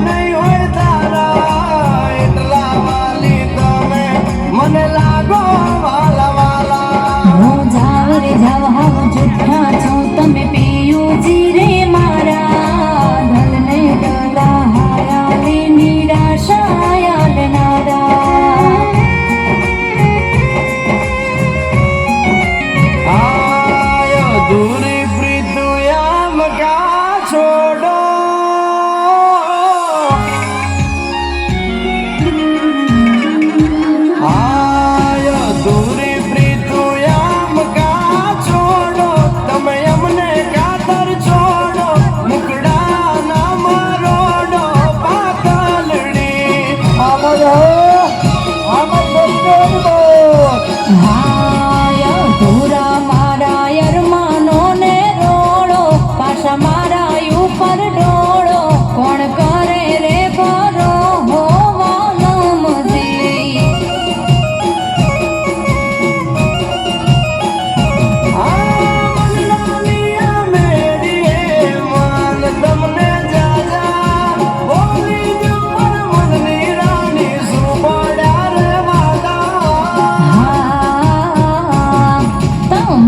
નહીં હોય તારા એટલા વાલી તમે મને લાગો વાલા વાલા હું જાવ રે જાવ હમ જુઠ્ઠા છો તમે પિયુજી રે મારા ધન ને ડલા હાયા રે નિરાશા યાદનારા આયો દૂરી પ્રીતુ યામ કા છોડો આયો દૂરી પ્રીતુ યામ કા છોડો તમે અમને કાતર છોડો મુકડા ના મરોડો પાતલડી હાય ધૂરા મારા યરમાનો ને રોડો પાછા મારા ઉપર ડોળો કોણ કરે રે ભરો હોવાનો મજી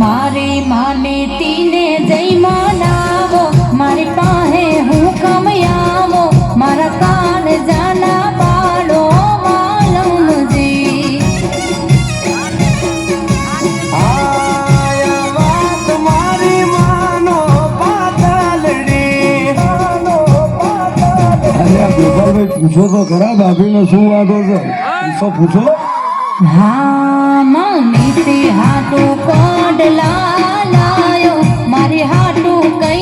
મારી માને તીને જઈ મનાવો મારી પાસે હું કમયાવો મારા કાન જાના બાળો વાલમજી પૂછો તો ખરા ભાભીનો શું વાંધો છે પૂછો પૂછો હા મને તે હાટું કોડલા લાયો મારી હાટું કઈ